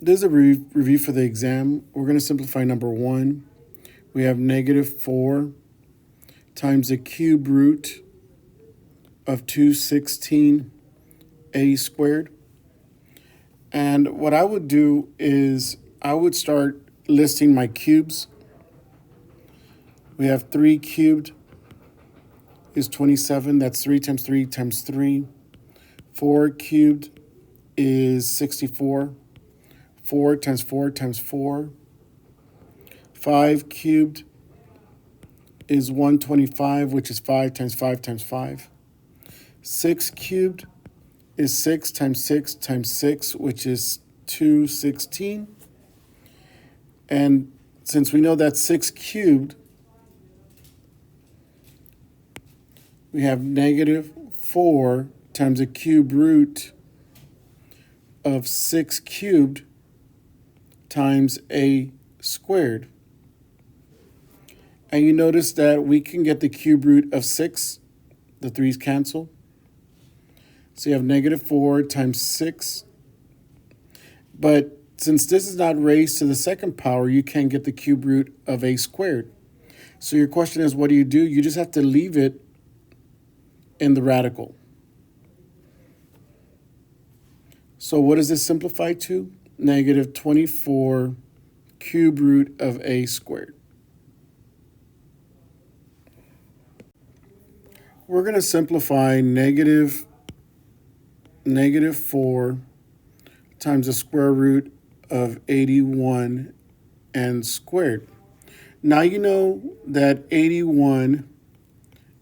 This is a review for the exam. We're going to simplify number 1. We have negative 4 times the cube root of 216a squared. And what I would do is I would start listing my cubes. We have 3 cubed is 27. That's 3 times 3 times 3. 4 cubed is 64. 4 times 4 times 4. 5 cubed is 125, which is 5 times 5 times 5. 6 cubed is 6 times 6 times 6, which is 216. And since we know that's 6 cubed, we have negative 4 times the cube root of 6 cubed times a squared. And you notice that we can get the cube root of 6. The 3's cancel. So you have negative 4 times 6. But since this is not raised to the second power, you can't get the cube root of a squared. So your question is, what do? You just have to leave it in the radical. So what does this simplify to? Negative 24 cube root of a squared. We're going to simplify negative 4 times the square root of 81 and squared. Now you know that 81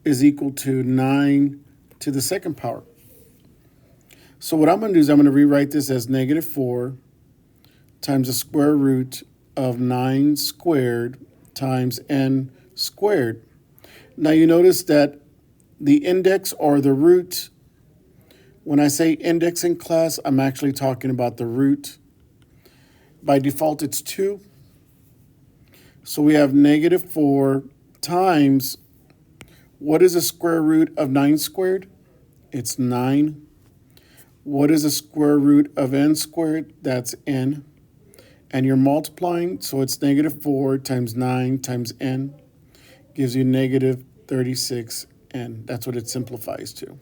is equal to 9 to the second power. So what I'm going to do is I'm going to rewrite this as negative 4 times the square root of 9 squared times n squared. Now you notice that the index or the root, when I say index in class, I'm actually talking about the root. By default, it's 2. So we have negative 4 times, what is the square root of 9 squared? It's 9. What is the square root of n squared? That's n. And you're multiplying, so it's negative 4 times 9 times n gives you negative 36n. That's what it simplifies to.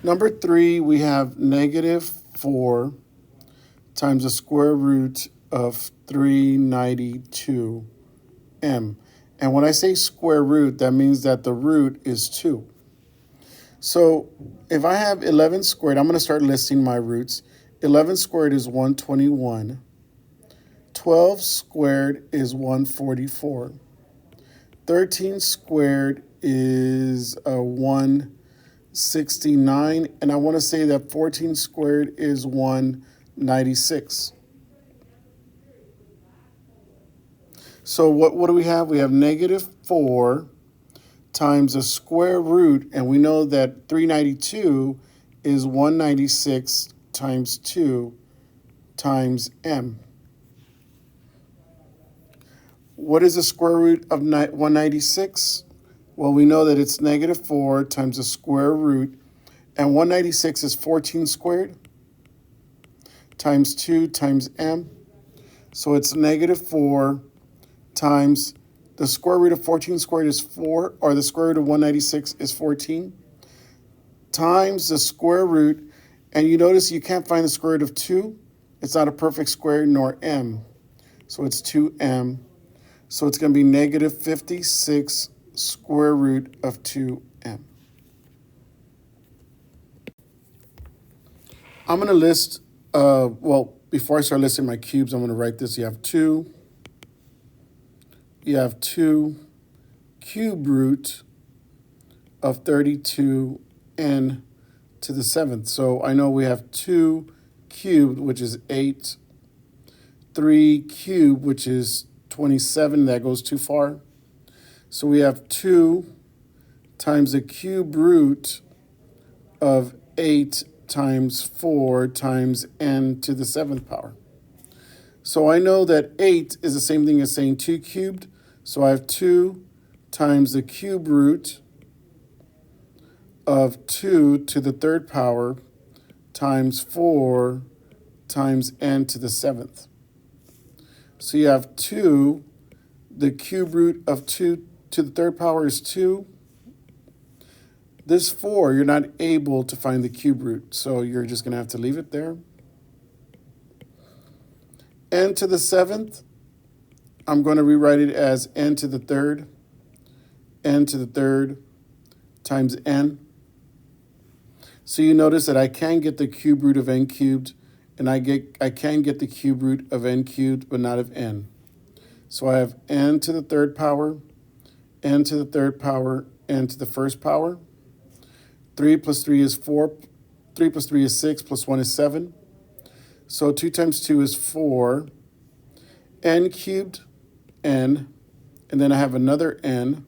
Number 3, we have negative 4 times the square root of 392m. And when I say square root, that means that the root is 2. So if I have 11 squared, I'm going to start listing my roots. 11 squared is 121. 12 squared is 144. 13 squared is 169. And I want to say that 14 squared is 196. So what do we have? We have negative 4 times the square root, and we know that 392 is 196 times 2 times m. What is the square root of 196? Well, we know that it's negative 4 times the square root, and 196 is 14 squared times 2 times m. So it's negative 4 times the square root of 14 squared is 4, or the square root of 196 is 14, times the square root, and you notice you can't find the square root of 2. It's not a perfect square, nor m. So it's 2m. So it's going to be negative 56 square root of 2m. I'm going to list, before I start listing my cubes, I'm going to write this. You have 2 cube root of 32n to the 7th. So I know we have 2 cubed, which is 8. 3 cubed, which is 27. That goes too far. So we have 2 times the cube root of 8 times 4 times n to the 7th power. So I know that 8 is the same thing as saying 2 cubed. So I have 2 times the cube root of 2 to the 3rd power times 4 times n to the 7th. So you have 2, the cube root of 2 to the third power is 2. This 4, you're not able to find the cube root, so you're just going to have to leave it there. N to the 7th, I'm going to rewrite it as n to the 3rd, n to the 3rd times n. So you notice that I can get the cube root of n cubed, and I can get the cube root of n cubed, but not of n. So I have n to the 3rd power, n to the 3rd power, n to the 1st power. 3 plus 3 is 4. 3 plus 3 is 6, plus 1 is 7. So 2 times 2 is 4. N cubed, n. And then I have another n.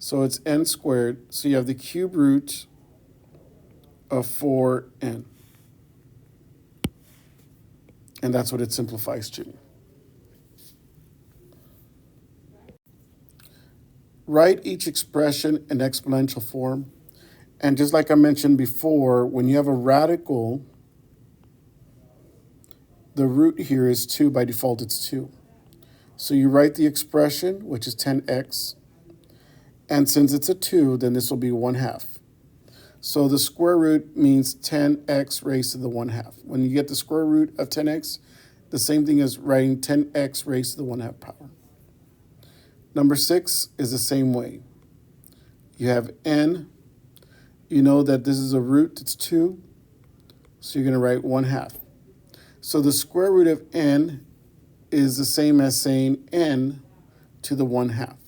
So it's n squared. So you have the cube root of 4n. And that's what it simplifies to. Write each expression in exponential form. And just like I mentioned before, when you have a radical, the root here is 2. By default, it's 2. So you write the expression, which is 10x. And since it's a 2, then this will be 1/2. So the square root means 10x raised to the 1/2. When you get the square root of 10x, the same thing as writing 10x raised to the 1/2 power. Number 6 is the same way. You have n. You know that this is a root, it's 2. So you're going to write 1/2. So the square root of n is the same as saying n to the 1/2.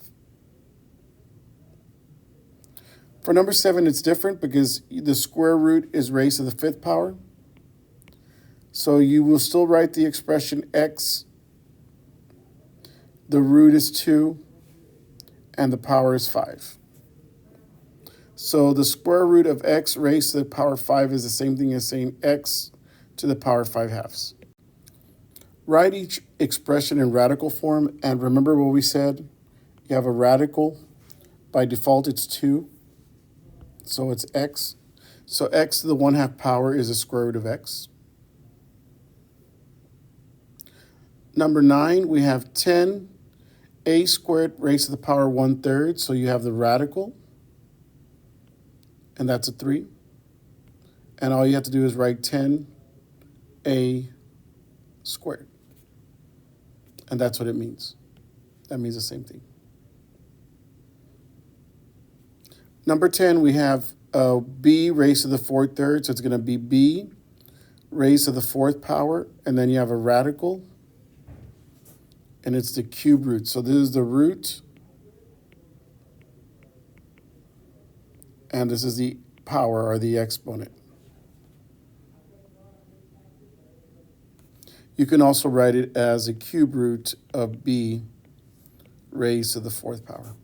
For number 7, it's different because the square root is raised to the 5th power. So you will still write the expression x. The root is 2, and the power is 5. So the square root of x raised to the power 5 is the same thing as saying x to the power 5/2. Write each expression in radical form, and remember what we said. You have a radical. By default, it's 2. So it's x. So x to the 1/2 power is the square root of x. Number 9, we have 10a squared raised to the power 1/3. So you have the radical, and that's a 3. And all you have to do is write 10a squared. And that's what it means. That means the same thing. Number 10, we have b raised to the 4/3. So it's going to be b raised to the 4th power. And then you have a radical. And it's the cube root. So this is the root. And this is the power, or the exponent. You can also write it as a cube root of b raised to the 4th power.